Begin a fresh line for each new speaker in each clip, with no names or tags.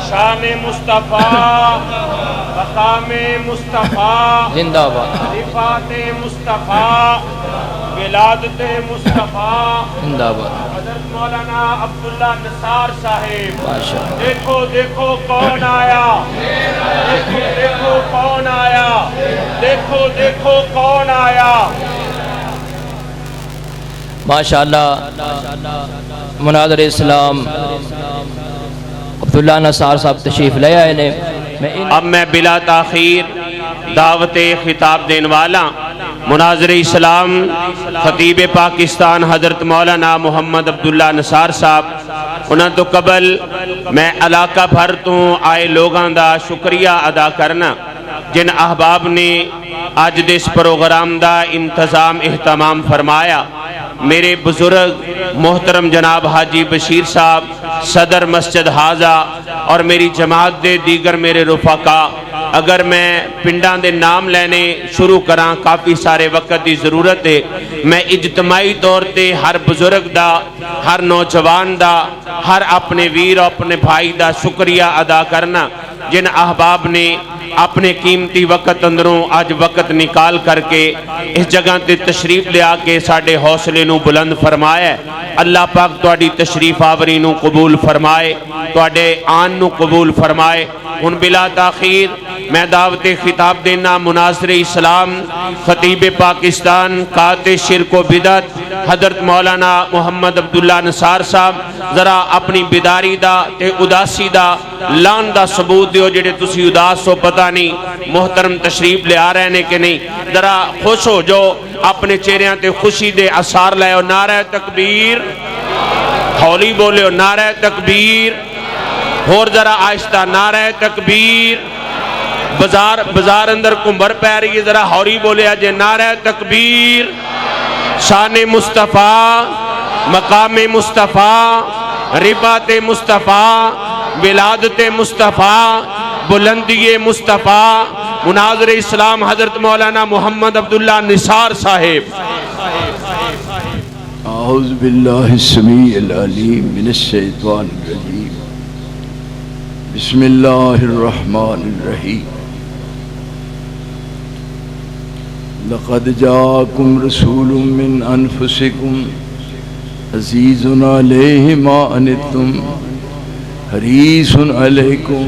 شان مصطفیٰ، مقام مصطفیٰ،
زندہ باد،
صفات مصطفیٰ، ولادت مصطفیٰ،
زندہ باد،
حضرت مولانا عبداللہ نثار صاحب۔
ماشاءاللہ۔
دیکھو دیکھو کون آیا، دیکھو دیکھو کون آیا، دیکھو دیکھو کون آیا۔
ماشاءاللہ مناظر اسلام عبداللہ نثار صاحب تشریف لے آئے نے۔
اب میں بلا تاخیر دعوت خطاب دین والا مناظر اسلام خطیب پاکستان حضرت مولانا محمد عبداللہ نثار صاحب انہاں تو قبل میں علاقہ بھر تو آئے لوگاں دا شکریہ ادا کرنا جن احباب نے آج دس پروگرام دا انتظام اہتمام فرمایا۔ میرے بزرگ محترم جناب حاجی بشیر صاحب صدر مسجد حاضہ اور میری جماعت دے دیگر میرے رفقا، اگر میں پنڈاں دے نام لینے شروع کراں کافی سارے وقت دی ضرورت ہے۔ میں اجتماعی طور تے ہر بزرگ دا، ہر نوجوان دا، ہر اپنے ویر اور اپنے بھائی دا شکریہ ادا کرنا جن احباب نے اپنے قیمتی وقت اندروں آج وقت نکال کر کے اس جگہ تے تشریف لے آکے ساڑھے حوصلے نو بلند فرمائے۔ اللہ پاک تواڈی تشریف آوری نو قبول فرمائے، تواڈے آن نو قبول فرمائے۔ ان بلا تاخیر میں دعوت خطاب دینا مناظر اسلام خطیب پاکستان قاطع شرک و بدعت حضرت مولانا محمد عبداللہ نثار صاحب ذرا اپنی بیداری دا تے اداسی دا لان دا ثبوت دیو جڑے تسی اداس ہو پتہ نہیں محترم تشریف لے آ رہے نے کہ نہیں، ذرا خوش ہو جو اپنے چہریاں تے خوشی دے اثار لائے ہو۔ نعرہ تکبیر، ہولی بولے ہو نعرہ تکبیر، اور ذرا آہستہ نعرہ تکبیر۔ بازار اندر کمبر پہ رہی ہے، ذرا ہوری بولے آجے نعرہ تکبیر۔ شان مصطفیٰ، مقام مصطفیٰ، رفعت مصطفیٰ، ولادت مصطفیٰ، بلندی مصطفیٰ، مناظر اسلام حضرت مولانا محمد عبداللہ نثار صاحب۔
اعوذ باللہ السمیع العلیم من الشیطان الرجیم، بسم اللہ الرحمن الرحیم۔ لقد جاءکم رسول من انفسکم عزیز علیہ ما عنتم حریص علیکم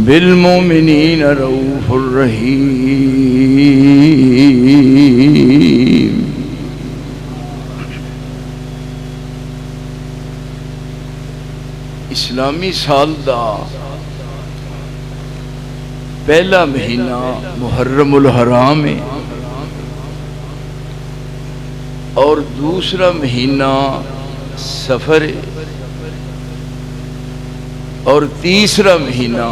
بالمؤمنین رؤوف الرحیم۔ اسلامی سال دا پہلا مہینہ محرم الحرام ہے اور دوسرا مہینہ سفر ہے اور تیسرا مہینہ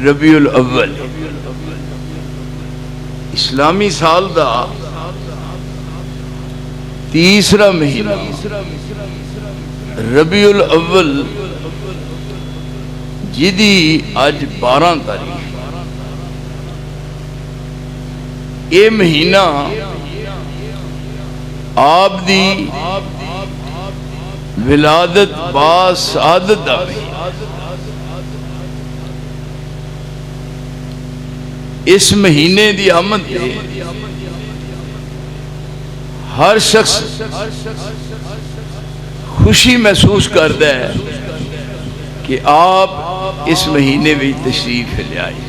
ربیع الاول۔ اسلامی سال دا تیسرا مہینہ ربیع الاول جدی آج 12 تاریخ، یہ مہینہ آپ دی ولادت با سعادت دا مہینہ۔ اس مہینے دی آمد دے ہر شخص خوشی محسوس کرتا ہے کہ آپ اس مہینے بھی تشریف لے آئے۔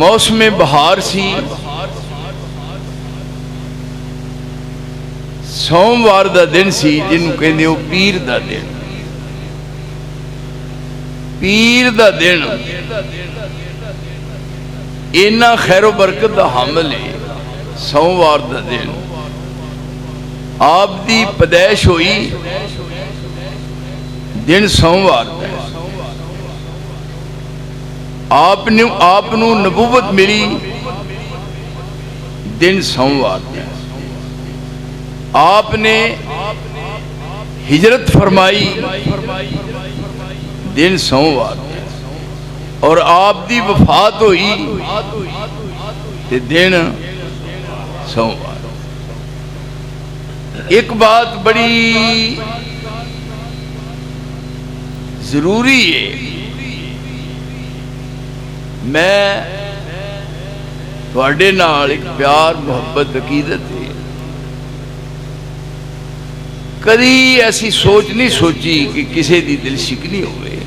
موسم بہار سی، سوموار دا دن سی جن کو کہندے ہو پیر دا دن۔ پیر دا دن اینا خیر و برکت دا حامل ہے۔ سوموار دا دن آپ دی پیدائش ہوئی دن سوموار دا، آپ نو نبوت ملی دن سوموار دا، آپ نے ہجرت فرمائی دن سوموار دا، اور آپ دی وفات ہوئی دن سوموار۔ ایک بات بڑی ضروری ہے، میں تواڈے نال ایک پیار محبت عقیدت ہے، کدی ایسی سوچ نہیں سوچی کہ کسی دی دل شکنی ہوئے،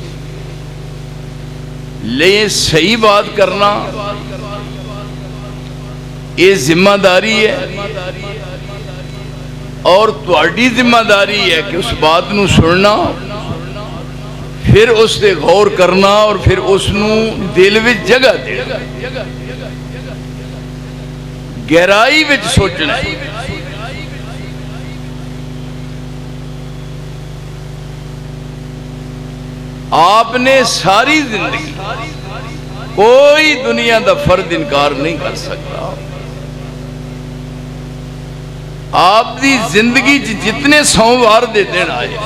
لیکن صحیح بات کرنا یہ ذمہ داری ہے، اور تواڈی ذمہ داری ہے کہ اس بات نو سننا، پھر اس تے غور کرنا، اور پھر اس نو دل وچ جگہ دینا، گہرائی وچ سوچنا۔ آپ نے ساری زندگی، کوئی دنیا دا فرد انکار نہیں کر سکتا، آپ دی زندگی جتنے سوموار دے دن آئے،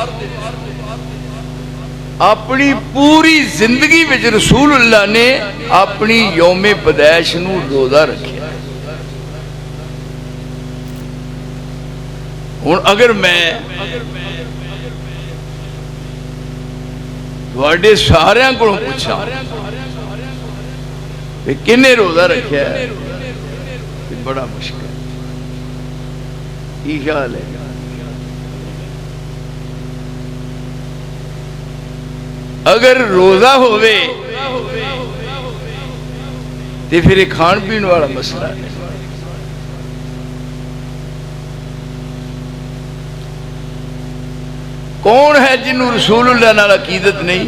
اپنی پوری زندگی وچ رسول اللہ نے اپنی یوم پیدائش نو روزہ رکھیا۔ ہن اگر میں تواڈے سارے کو پوچھا کہ کنے روزہ رکھیا ہے، بڑا مشکل ہے۔ کی خیال ہے؟ اگر روزہ ہوئے تو پھر یہ کھان پین والا مسئلہ ہے۔ کون ہے جنہوں رسول اللہ نال عقیدت نہیں؟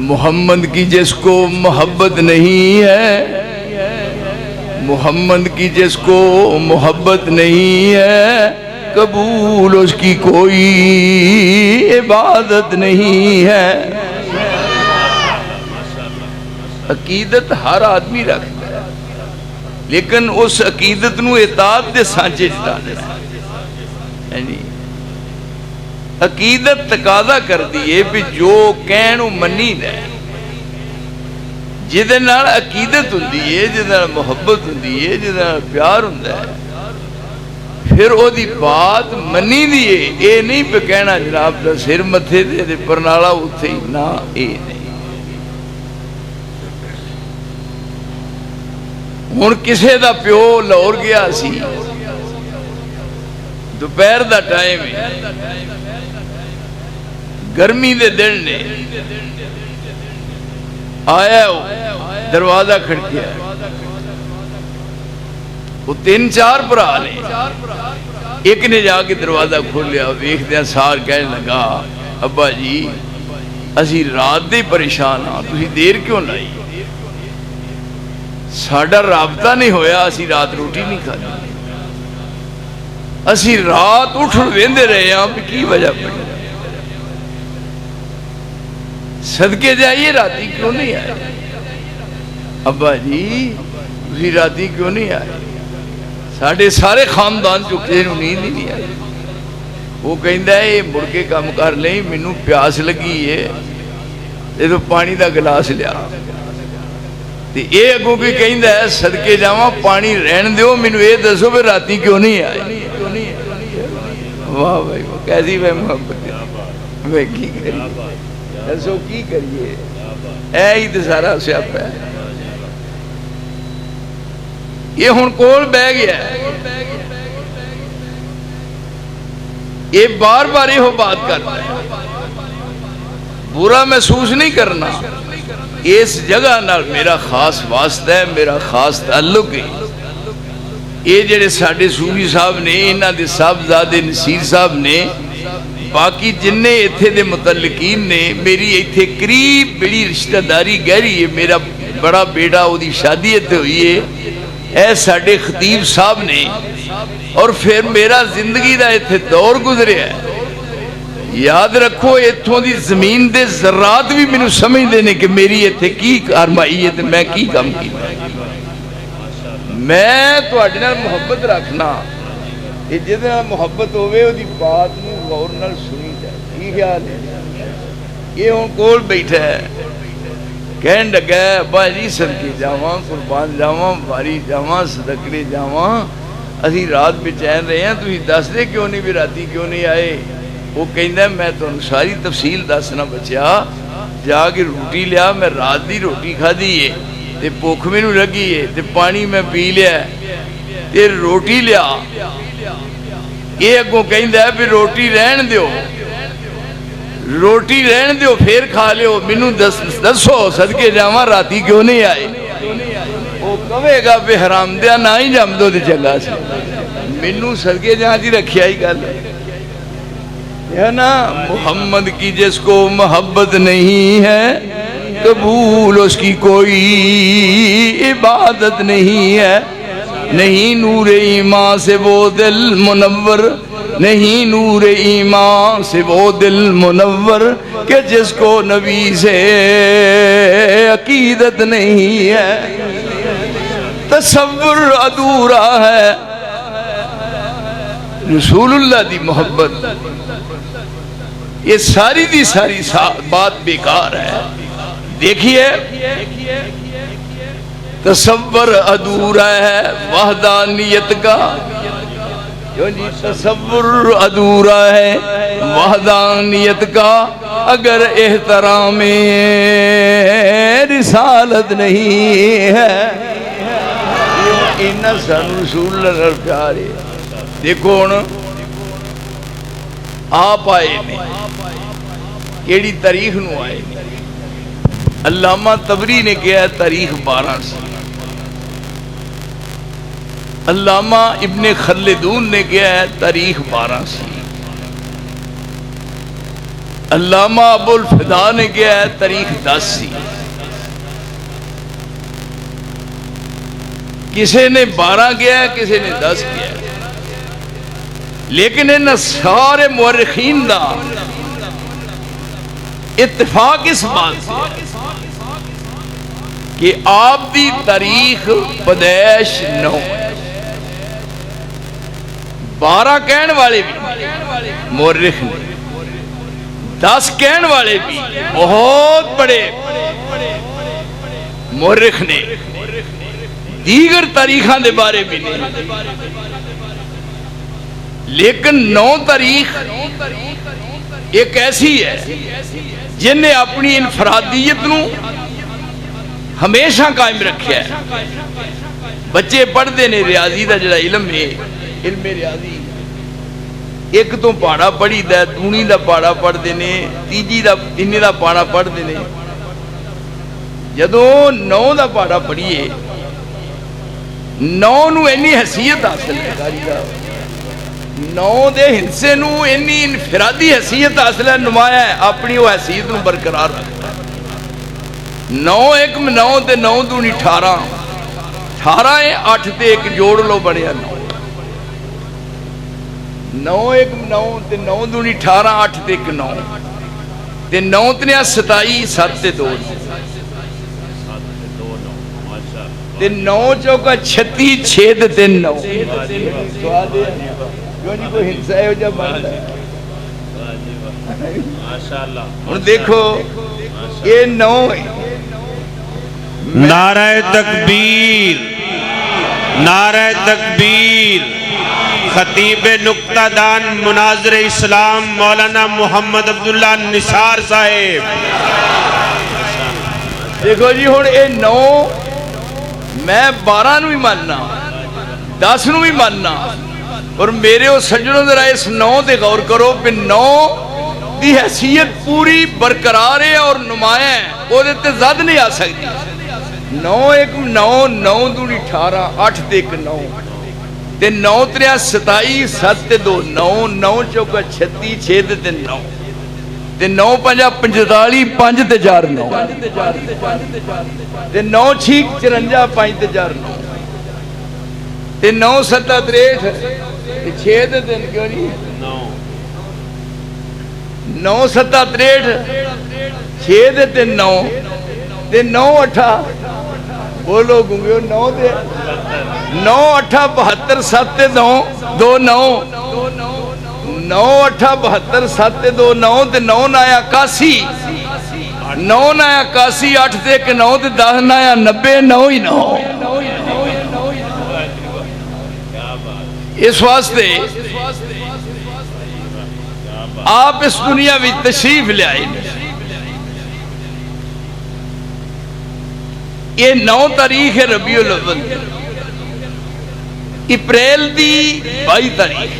محمد کی جس کو محبت نہیں ہے، محمد کی جس کو محبت نہیں ہے، قبول اس کی کوئی عبادت نہیں ہے۔ عقیدت ہر آدمی رکھتا ہے، لیکن اس عقیدت نو اطاعت دے سانچے چلانا ہے۔ عقیدت تقاضا کر دیئے بھی جو کہنو منی دے، جدے نال عقیدت ہوندی ہے، جدے نال محبت ہوندی ہے، جدے نال پیار ہوندا ہے، پھر او دی بات منی دیئے۔ اے نہیں پہ کہنا جناب دا سر متھے دے پرنالا اتھے ہی، نہ اے نہیں۔ ہن کسے دا پیو لاہور گیا سی، دوپہر دا ٹائم ہے، گرمی دے دن نے، آیا دروازہ کھڑکیا، وہ 3-4 بھرا نے، ایک نے جا کے دروازہ کھول لیا، ویکھ دیا سار کہنے لگا، ابا جی اسی رات دے پریشان ہاں، تسی دیر کیوں لائی؟ ساڈا رابطہ نہیں ہویا، اسی رات روٹی نہیں کھائی، اسی رات اٹھ ویندے رہے ہاں، کی وجہ پڑی؟ صدقے جائیے راتی کیوں نہیں آئے؟ ابا جی اسی راتی کیوں نہیں آئے؟ ساڑھے سارے خاندان جو کسی نو نیند ہی نہیں آئے۔ وہ کہندہ ہے یہ مڑکے کام کر لیں، منو پیاس لگی ہے، یہ تو پانی دا گلاس لیا، تے اے اگوں بھی کہندہ ہے صدقے جاواں پانی رہن دیو، منو اے دسو پہ راتی کیوں نہیں آئے؟ واہ بھائی وہ کیسی میں محبت ہے، میں کی کری ایسو کی کریے، اے ہی تو سارا سیاپ ہے۔ یہ ہن کول بہ گیا ہے، یہ بار بار یہ بات کرتا ہے، برا محسوس نہیں کرنا، اس جگہ نال میرا خاص واسطہ ہے، میرا خاص تعلق ہے۔ یہ جڑے ساڈے صوفی صاحب نے، انہاں دے صاحبزادے نصیر صاحب نے، باقی جننے ایتھے دے متعلقین نے، میری ایتھے قریب بڑی رشتہ داری گہری ہے، میرا بڑا بیٹا وہ دی شادی ایتھے ہوئی ہے، اے ساڈے خطیب صاحب نے، اور پھر میرا زندگی دا ایتھے دور گزرے ہے۔ یاد رکھو ایتھوں دی زمین دے ذرات بھی میں سمجھ دینے کہ میری ایتھے کی کارمائی ہے، میں کی کام کی، میں تو اڈنال محبت رکھنا، یہ جدنا محبت ہوئے وہ دی بات نو غور نال سنی جائے۔ کی خیال ہے؟ یہ ہوں کول بیٹھا ہے، کہن لگا ہے ابا جی صدقے جاواں، قربان جاواں، باری جاواں، صدقے جاواں، اسی رات بچین رہے ہیں، تسی دس دے کیوں نہیں بھی راتی کیوں نہیں آئے؟ وہ کہندا ہے میں تو ساری تفصیل دسنا بچیا، جا کے روٹی لیا، میں رات دی روٹی کھادی ہے تے بھوک مینوں لگی ہے تے پانی میں پی لیا تے روٹی لیا، یہ اگوں کہندا ہے بھی روٹی رہن دیو، روٹی رہن دیو پھر کھا لیو، مینوں دسو صدقے جاواں راتی کیوں نہیں آئے؟ وہ کہے گا بے حرام دیا نہ ہی جم دو تے چنگا سی، مینوں صدقے جہاں جی رکھیا ہی گل ہے نا۔ محمد کی جس کو محبت نہیں ہے، قبول اس کی کوئی عبادت نہیں ہے، نہیں نور ایمان سے وہ دل منور، نہیں نور ایمان سے وہ دل منور کہ جس کو نبی سے عقیدت نہیں ہے، تصور ادھورا ہے۔ رسول اللہ دی محبت یہ ساری دی ساری بات بیکار ہے۔ دیکھیے تصور ادھورا ہے وحدانیت کا، تصور ادھورا ہے وحدانیت کا اگر احترام رسالت نہیں ہے۔ انہاں سن رسول اللہ نال پیار ہے۔ دیکھو ہن آپ آئے نے کیڑی تاریخ نو آئے نے؟ علامہ طبری نے کہا ہے تاریخ 12 سی، علامہ ابن خلدون نے کہا ہے تاریخ 12 سی، علامہ ابو الفدا نے کہا ہے تاریخ 10 سی، کسی نے 12 کیا ہے کسی نے 10 کیا ہے، لیکن ان سارے مورخین دا اتفاق اس بات سے کہ آپ دی تاریخ پیدائش 9، 12 کہن والے بھی مورخ نے، 10 کہن والے بھی بہت بڑے مورخ نے، دیگر تاریخاں دے بارے بھی نہیں، لیکن 9 تاریخ ایک ایسی ہے جن نے اپنی انفرادیت نو ہمیشہ قائم رکھیا ہے۔ بچے پڑھتے نے ریاضی دا جڑا علم ہے، علم ریاضی، ایک تو پاڑا پڑھی دا، دونی دا پاڑا پڑھتے نے، تیجی دا انہی دا پاڑا پڑھتے نے۔ جدوں 9 دا پاڑا پڑھیے، 9 نو اینی حیثیت حاصل ہے، 9 دے ہنسے نو اینی انفرادی حیثیت حاصل ہے، نمایاں ہے اپنی وہ حیثیت نو برقرار رکھتا ہے۔ 9 ایک 9 تے 9 دونی 18، 18 ہے 8 تے ایک جوڑ لو بڑھیا 9، 9 ایک 9 تے 9 دونی 18، 8 تے ایک 9 تے 9 تنیا 27، 7 تے 2 تے 9 چوکا 36، 6 تے 3 9۔ سوال ہے جو نہیں کوئی ہنسا ہے ہو جا بانتا ہے۔ اور دیکھو یہ 9 ہے۔
نعرہ تکبیر، نعرہ تکبیر، خطیب نکتہ دان مناظر اسلام مولانا محمد عبداللہ نثار صاحب۔
دیکھو جی ہون اے 9 میں 12 نو ہی ماننا، 10 نو ہی ماننا، اور میرے وہ سجنوں ذرا اس 9 دے غور کرو کہ 9 دی حیثیت پوری برقرار ہے اور نمایاں ہے، وہ دیتے زد نہیں آ سکتی۔ 9 ایک 9، 9 دونی 18، 8 تے ایک 9 تے 9 تریا 27، 7 تے 2 9، 9 چوکا 36، 6 تے 3 9 تے 9 پنجا 45، 5 تے 4 9 تے 9 6 54، 5 تے 4 9 تے 9 7 63، 6 تے 3 کیوں نہیں 9 7 63، 6 تے 3 9 تے 9 8 بولو گنگیو 9 تے 9 8 72، 7 تے 2 2 9 9 8 72، 7 تے 2 9 تے 9 نایا 81، 9 نایا 81، 8 تے 1 9 تے 10 نایا 90، 9 ہی 9۔ اس واسطے آپ اس دنیا میں تشریف لے آئے. یہ 9 تاریخ ہے ربیع الاول، اپریل دی 22 تاریخ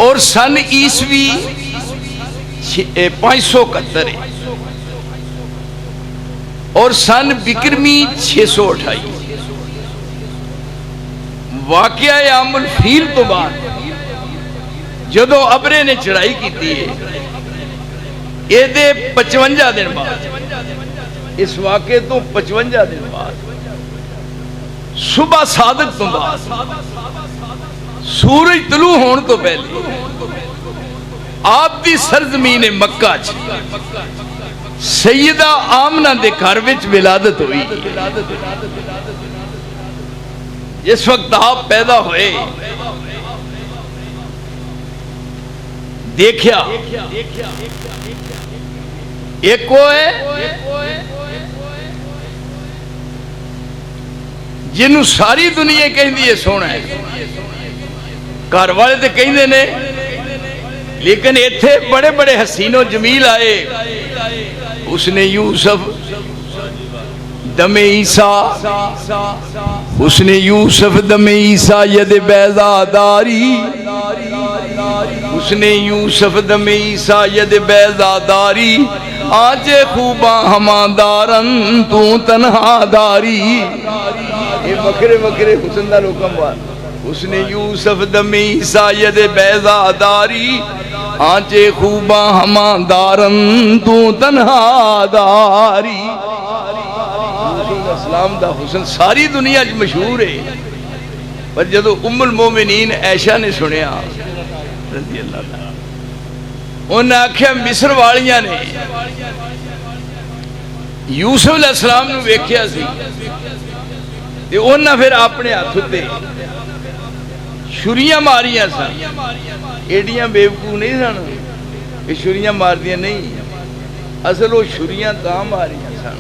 اور سن عیسوی 571 ہے اور سن بکرمی 628. واقعہ عام الفیل تو بعد جدو ابرے نے چڑھائی کی ہے یہ 55 دن بعد، اس واقعے تو 55 دن بعد صبح صادق تو بعد سورج طلوع ہون تو پہلے آپ دی سرزمین مکہ سیدہ آمنہ دے گھر وچ ولادت ہوئی. جس وقت آپ پیدا ہوئے دیکھیا ایک کوئے جنہوں ساری دنیا کہیں دیئے سونا ہے، گھر والے تے کہیں دینے، لیکن ایتھے بڑے بڑے حسین و جمیل آئے. اس نے یوسف دم عیسیٰ، اس نے یوسف دم عیسیٰ ید بیضاداری، اس نے یوسف دم عیسیٰ ید بیضاداری، آج خوباں ہماں دارن تو تنہا داری. یہ بکرے بکرے حسن دا لوکم بات. اس نے یوسف دم عیسیٰ ید بیضاداری، آج خوباں ہماں دارن تو تنہا داری. اسلام دا حسن ساری دنیا مشہور ہے، پر جدو ام المومنین عائشہ نے سنیا رضی اللہ عنہ، انہوں نے آکھیا مصر والیاں نے یوسف علیہ السلام نے ویکھیا سی تے انہوں نے پھر اپنے ہاتھ تے چھریاں ماریاں سن. ایڈیاں بیوقوف نہیں سن کہ چھریاں مار دیاں نہیں، اصل وہ چھریاں تاں ماریاں سن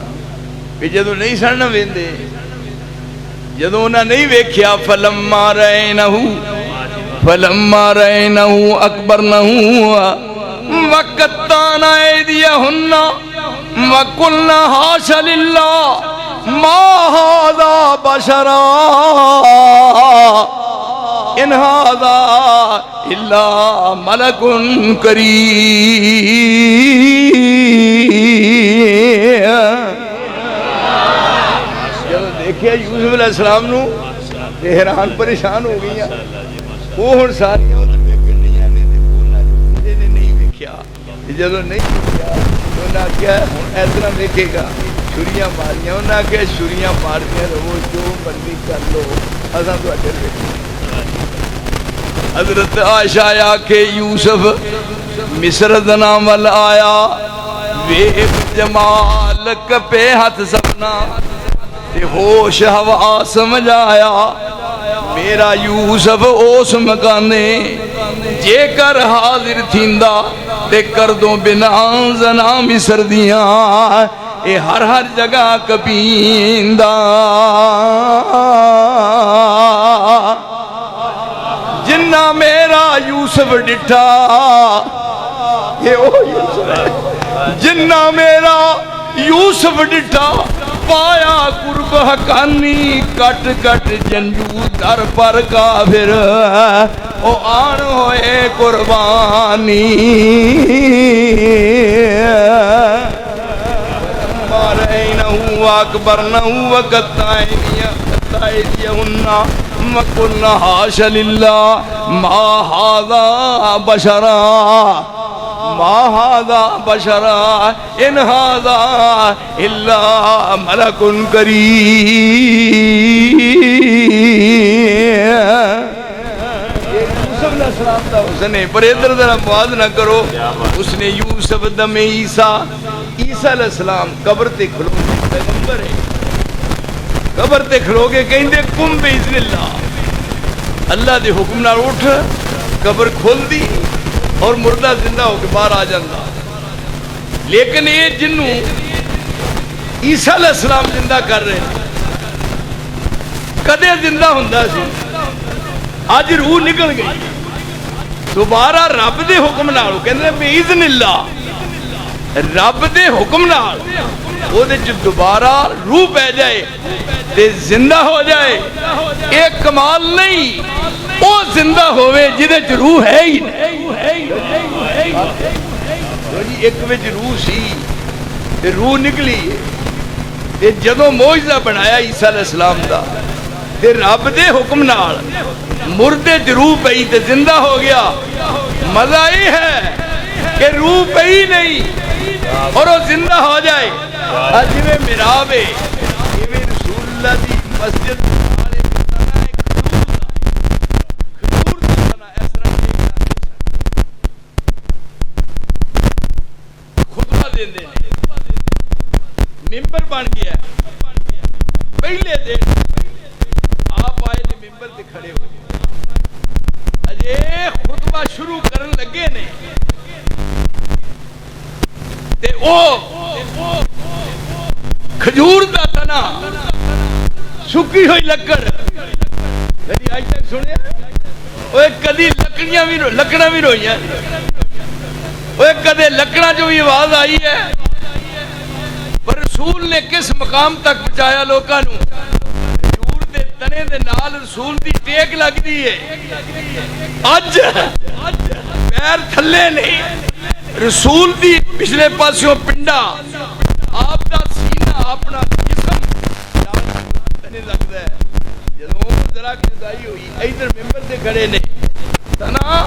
کہ جدو نہیں سننا ویندے، جدو انہاں نہیں ویکھیا فلما رأینہو اکبرنہو وقتانا ایدیہن وقلنا حاش للہ ما ھذا بشرا ان ھذا الا ملک کریم. دیکھیا یوسف علیہ السلام نو حیران پریشان ہو گئی، وہ ہن ساریاں نہیں ویکھیا. جدو نہیں ویکھیا انہاں کیا ہن ایسا ویکھے گا چھریاں ماریاں، انہاں کیا چھریاں مارتے رہو جو مرضی کر لو اساں تواڈے ویکھے. حضرت عائشہ کہ یوسف مصر دنا ول آیا ویکھ جمال کپے ہاتھ سپنا تے ہوش ہوا سمجھ آیا میرا یوسف اس مکانے جے کر حاضر تھیندا تے کر دو بنا زنا مصر دیاں اے ہر ہر جگہ کپیندا. جنہ میرا یوسف ڈٹھا یہ او یوسف ہے، جنہ میرا یوسف ڈٹھا پایا قرب حقانی کٹ کٹ جنجو در پر کافر او آن ہوئے قربانی. مارینہو اکبرنہو وقتائیہن وقلنا حاش للہ ما ھذا بشرا ما ھذا بشرا ان ھذا الا ملک کریم. یوسف علیہ السلام دا حسن ہے، پر ادھر ذرا موازنہ کرو. اس نے یوسف دم عیسیٰ، عیسیٰ علیہ السلام قبر تے کھلو پیغمبر ہے، قبر تے کھلو گے کہیں دے کم باذن اللہ، اللہ دے حکم نال اٹھ قبر کھول دی اور مردہ زندہ ہو کے باہر آ جاندہ. لیکن یہ جنوں عیسیٰ علیہ السلام زندہ کر رہے ہیں کدے زندہ ہوندا سی اج روح نکل گئی دوبارہ رب دے حکم نال کہندے باذن اللہ رب دے حکم نال او دے وچ دوبارہ روح پہ جائے تے زندہ ہو جائے ایک کمال نہیں او زندہ ہوئے جدے وچ روح ہے ہی نہیں ایک وچ روح سی تے روح نکلی تے جدوں معجزہ بنایا عیسیٰ علیہ السلام دا تے رب دے حکم نال مردے وچ روح پئی تے زندہ ہو گیا مزہ یہ ہے کہ روح پئی نہیں اور وہ زندہ ہو جائے جی محراب ہے رسول اللہ دی مسجد خطبہ دیندے ممبر بن گیا پہلے دن آپ آئے نے ممبر تے کھڑے ہوئے اجے خطبہ شروع کرن لگے نے تے او کھجور دا تنا سکی ہوئی لکڑ کدی آج تک سنیا اوے کدی لکڑیاں بھی روئیاں اوے کدے لکڑاں جو بھی آواز آئی ہے پر رسول نے کس مقام تک پہنچایا لوکاں نوں کھجور دے تنے دے نال رسول دی ٹیک لگ دی ہے اج پیر تھلے نہیں رسول دی پچھلے پاسوں پنڈا آپ دا سینہ اپنا جسم تنے لگتا ہے جدوں ذرا جدائی ہوئی ادھر ممبر تے کھڑے نے تنا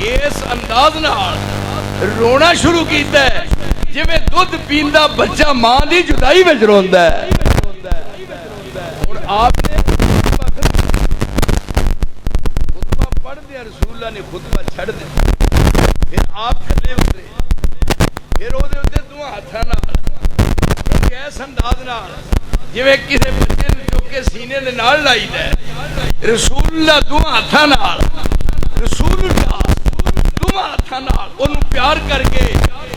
اس انداز نال رونا شروع کیتا ہے جویں دودھ پیندا بچہ ماں دی جدائی وچ روندا ہے ہن آپ نے خطبہ پڑھ دیا رسول اللہ نے خطبہ چھڑ دیا پھر آپ تھلے اترے پھر وہ دو ہاتھاں نال اس انداز نال جویں کسے بچے نوں چک کے سینے دے نال لائی دے رسول اللہ دو ہاتھاں نال رسول اللہ دو ہاتھاں نال اونوں پیار کر کے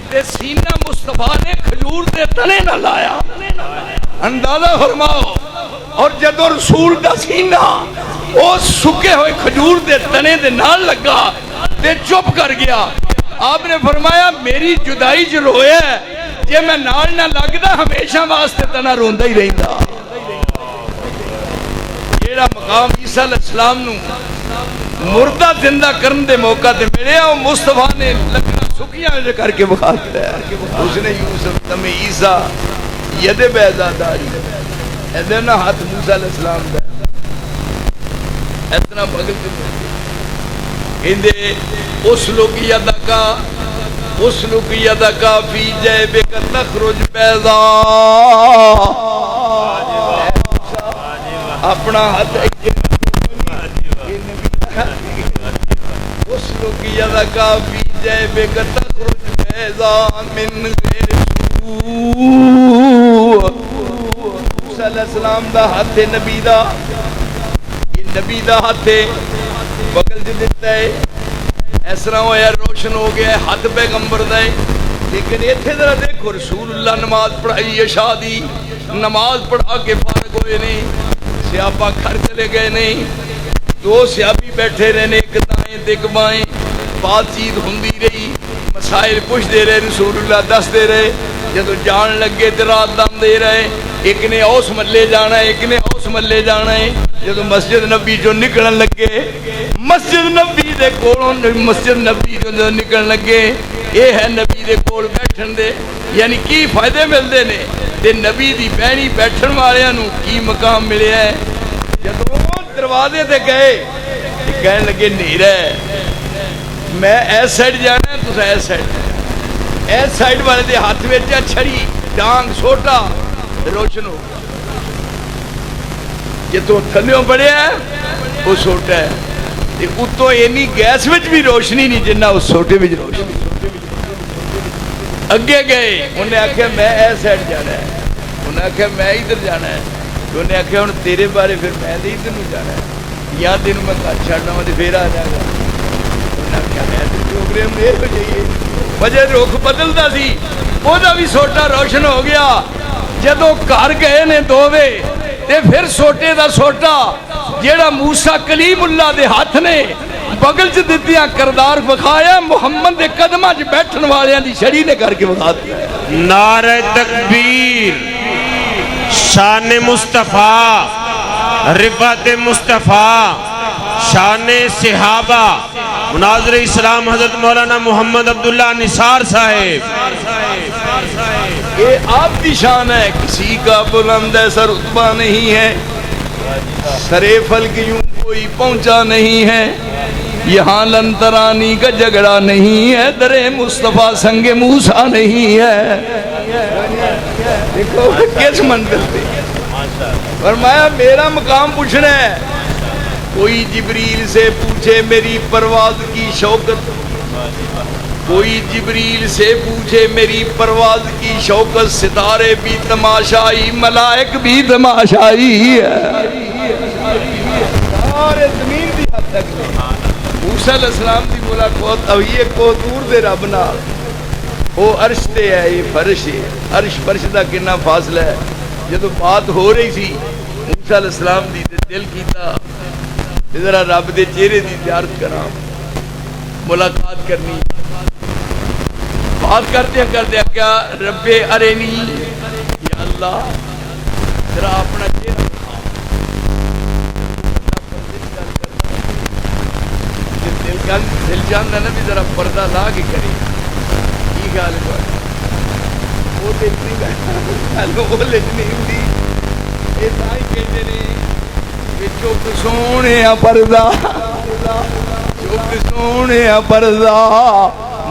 تے سینہ مصطفیٰ نے کھجور دے تنے نال لایا اندازہ فرماؤ اور جدوں رسول دا سینہ او سکے ہوئے کھجور دے تنے دے نال لگا تے چپ کر گیا آپ نے فرمایا میری جدائی جو رویا ہے جے میں نال نہ لگدا ہمیشہ واسطے تنا روندا ہی رہندا جیڑا مقام عیسیٰ علیہ السلام نو مردہ زندہ کرن دے موقع تے ملے او مصطفیٰ نے لکڑا سکیاں جو کر کے بخا دیا اس نے یوسف تمہیں عیسیٰ ید بیضا داری ایدے نا ہاتھ موسیٰ علیہ السلام دا اتنا بغل تے اندے اسلک یدکا فی جیبک تخرج بیضا اپنا ہاتھ اسلک یدکا فی جیبک تخرج بیضا من غیر سوء موسیٰ علیہ السلام دا ہاتھ نبی دا یہ نبی دا ہاتھ بغل دے دیتا ہے اس طرح ہویا روشن ہو گیا ہے ہاتھ پیغمبر دے لیکن ایتھے ذرا دیکھو رسول اللہ نماز پڑھائی ہے شادی نماز پڑھا کے فارغ ہوئے نہیں سیابہ گھر چلے گئے نہیں دو سیابی بیٹھے رہنے ایک دائیں ایک بائیں بات چیت ہوندی رہی مسائل پوچھ دے رہے رسول اللہ دس دے رہے جدو جان لگے تو رات دم دے رہے ایک نے اوس ملے جانا ہے ایک نے اوس ملے جانا ہے جدو مسجد نبی جو نکلن لگے مسجد نبی دے کولوں مسجد نبی جو نکلن لگے اے ہے نبی دے کول بیٹھن دے یعنی کی فائدے ملدے نے تے نبی دی بہنی بیٹھن والیاں نو کی مقام ملیا ہے جدو دروازے تے گئے کہنے لگے نیرا ہے میں ایس سائڈ جانا ہے تو ایس سائڈ ایس سائڈ والے دے ہاتھ میں چھڑی ڈانگ سوٹا روشن ہو یہ تو تھلیوں پڑے ہے وہ سوٹا ہے اتوں اینی گیس وچ بھی روشنی نہیں جنہ اس سوٹے وچ روشنی اگے گئے انہیں آکھیا میں ایس سائڈ جانا ہے انہیں آکھیا میں ادھر جانا ہے انہیں آکھیا ہن تیرے بارے پھر میں ادھر نوں جانا ہے یا تینوں میں گھر چھڑنا وا تے پھر آ جائے گا انہیں آکھیا میں تے پروگرام دیر ہو جائیے وجہ رخ بدلدا سی وہ بھی سوٹا روشن ہو گیا جدو گھر گئے نے دووے تے پھر سوٹے دا سوٹا جیڑا موسیٰ کلیم اللہ دے ہاتھ نے بغل چ دتیاں کردار بکھایا محمد دے قدمہ چ بیٹھن والیاں دی چھڑی نے کر کے بتا دیا
نعرہ تکبیر، شان مصطفیٰ، رفعت مصطفیٰ، شان صحابہ، مناظر اسلام حضرت مولانا محمد عبداللہ نثار صاحب.
یہ آپ کی شان ہے. کسی کا بلند ایسا رتبہ نہیں ہے، سرے فلک یوں کوئی پہنچا نہیں ہے، یہاں لنترانی کا جھگڑا نہیں ہے، در مصطفیٰ سنگ موسیٰ نہیں ہے. دیکھو کس منزل پہ فرمایا میرا مقام پوچھنا ہے. کوئی جبریل سے پوچھے میری پرواز کی شوکت، کوئی جبریل سے پوچھے میری پرواز کی شوکت، ستارے بھی تماشائی ملائک بھی تماشائی ہے. سارے زمین دی حد تک موسیٰ علیہ السلام دی ملاقات اب یہ کو دور دے رب نال وہ عرش تے ہے، یہ فرش ہے. عرش فرش دا کنا فاصلہ ہے. جدو بات ہو رہی تھی موسیٰ علیہ السلام دی دل کیتا ذرا رب دے چہرے دی زیارت کراں، ملاقات کرنی. بات کرتے ہیں کیا رب ارینی، یا اللہ ذرا اپنا چہرہ دل جاننا نا بھی ذرا پردہ لا کے کرے. کی گل ہے وہ لکھنی ہوتی یہ تائی کہتے ہیں چک سونے پردہ، چک سونے پردہ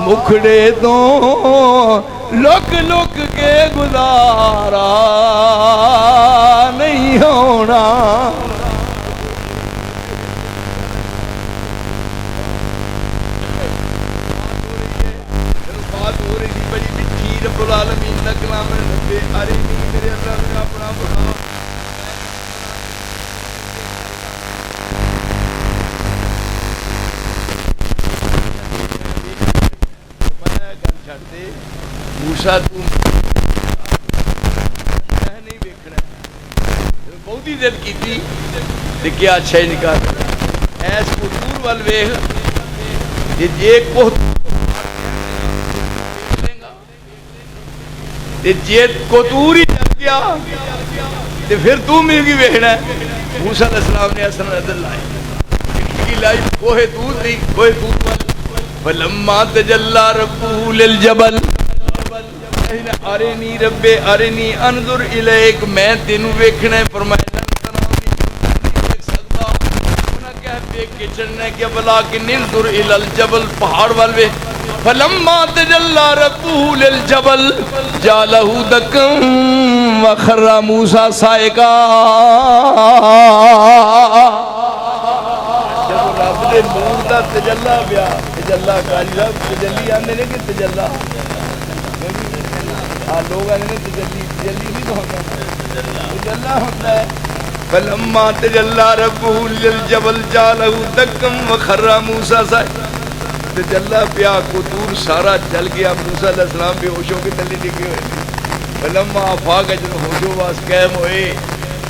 مکھڑے تو لک لک کے گزارا نہیں ہونا. بات ہو رہی تھی بڑی مٹھی رب العالمین کا کلام ہے. ربے ارینی میرے اللہ نے اپنا بخا موسیٰ تو نہیں بیکھنا بہت ہی دل کی تھی کہ کیا اچھا ہی نکال ایس کو دور وال ویخ یہ کو جیت کو دور ہی چل گیا تو پھر تو مل گی ویکھنا ہے. موسیٰ علیہ السلام نے اصلا نظر لائی لائی کوہ دور نہیں کوہ دور وال فلما تجلی ربہ للجبل ارنی رب ارنی انظر الیک میں تینوں ویکھنا ہے. فرمایا دیکھ سکتا انہاں کہہ دیکھ کے چڑھنا ہے کہ ولیکن انظر الی الجبل پہاڑ والے. فلما تجلی ربہ للجبل جعلہ دکا وخر موسیٰ صائقا. جب رب دے نور دا تجلی پیا تجلی کاری دا تجلی آندے نے کہ تجلی لوگ آنے تجلی نہیں تو تجلی ہوتا ہے. فلما تجلی ربہ للجبل جعلہ دکا وخر موسیٰ صائقا. تجلی پیا کو دور سارا چل گیا. موسیٰ علیہ السلام بھی ہوشوں کے تلے ڈگے ہوئے. فلما آفاق جن ہوشوں واس قائم ہوئے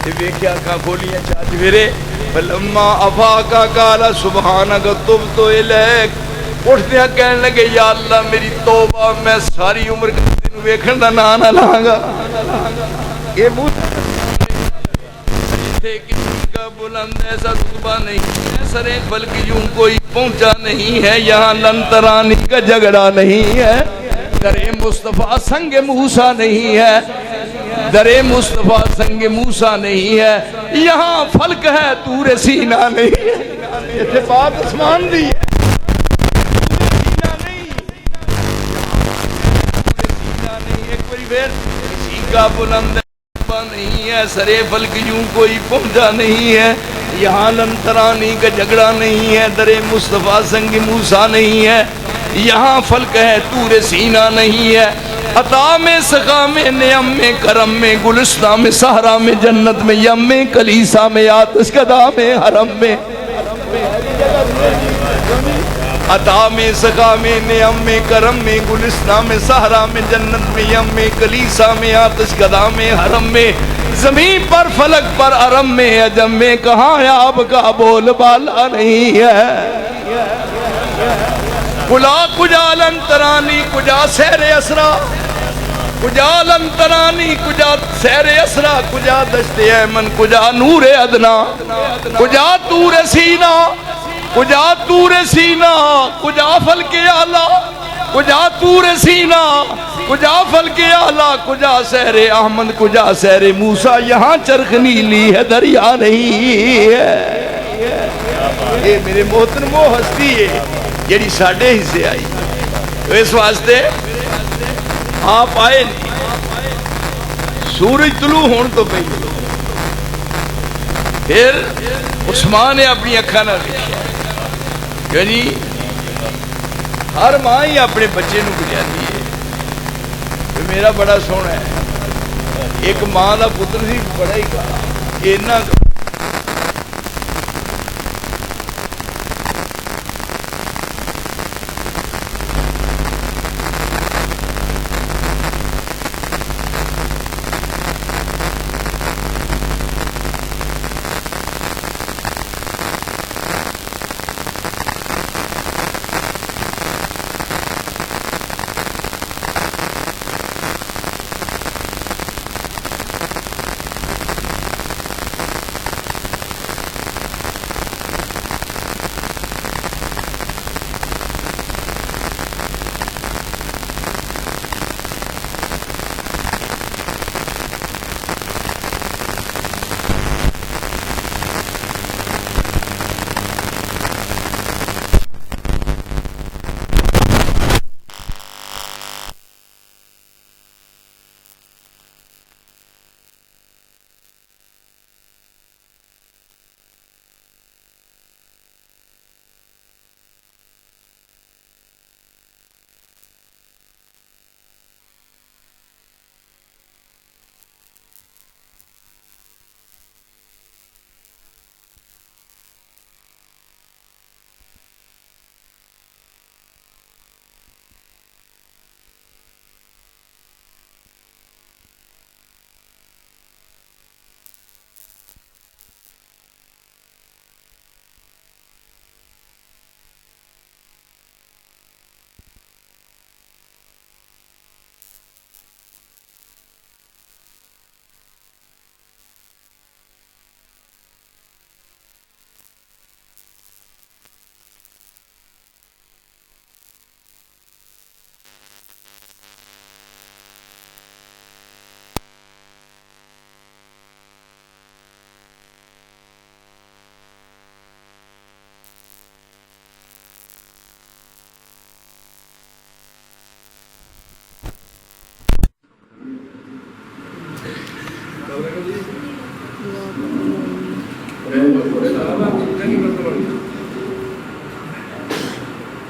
تے ویکھیا اکھاں کھولیاں چاچ ویرے. فلما آفاق قال سبحانک تبت الیک. اٹھتے ہیں کہنے لگے یا اللہ میری توبہ میں ساری عمر تینوں ویکھن دا نام نہ لاں گا. یہ کسی کا بلند ایسا رتبہ نہیں ہے، سرے فلک یوں کوئی پہنچا نہیں ہے، یہاں لنترانی کا جھگڑا نہیں ہے، در مصطفیٰ سنگ موسیٰ نہیں ہے، در مصطفیٰ سنگ موسیٰ نہیں ہے، یہاں فلک ہے طور سینہ نہیں ہے. یہ بات عثمان دی ہے کسی کا بلند نہیں ہے، سرے فلک یوں کوئی پہنچا نہیں ہے، یہاں لنترانی کا جھگڑا نہیں ہے، در مصطفیٰ سنگ موسیٰ نہیں ہے، یہاں فلک ہے طور سینہ نہیں ہے. عطا میں سخا میں نعم میں کرم میں گلستہ میں صحرا میں جنت میں یم میں کلیسا میں آتش کدہ میں حرم میں. عطا میں سخا میں نعم میں کرم میں گلستہ میں صحرا میں جنت میں یم میں کلیسا میں آتش کدہ میں حرم میں. زمین پر فلک پر عرب میں عجم میں کہاں آپ کا بول بالا نہیں ہے کلا کجا لن ترانی کجا سیر اسرا کجا لن ترانی کجا سیر اسرا کجا دشت ایمن کجا نور ادنا کجا تور سینا کجا تور سینا کجا فلک اعلیٰ کجا تور سینا کجا فلک اعلیٰ کجا سیر احمد کجا سیر موسیٰ یہاں چرخ نیلی ہے دریا نہیں ہے یہ میرے محترم وہ ہستی ہے جیڑی ساڑھے حصے آئی تو اس واسطے آپ آئے نہیں سورج طلوع ہون تو پہلے پھر عثمان نے اپنی اکھاں نہ دیکھا یعنی ہر ماں ہی اپنے بچے نو بجاتی ہے میرا بڑا سونا ہے ایک ماں دا پتر سی بڑا ہی کہا کہ اتنا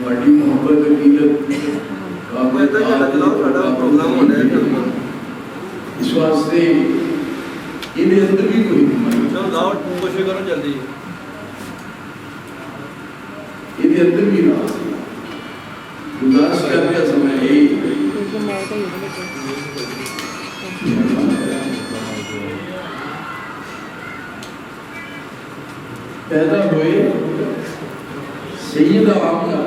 بڑی محبت عقیدت اس واسطے یہ اندر بھی کوئی جلدی یہ اندر بھی نہ گزارش کر رہا سمے یہی پیدا ہوئے سیدہ آمنہ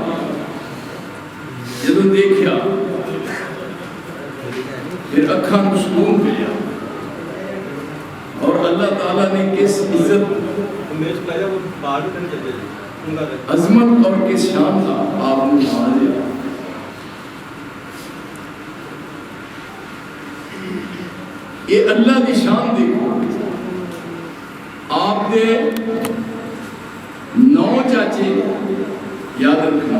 جدو دیکھیا پھر اکھاں کو سکون ملیا اور اللہ تعالیٰ نے کس عزت عظمت اور کس شان کا آپ نے نوازیا یہ اللہ کی شان دیکھو آپ نے 9 چاچے یاد رکھنا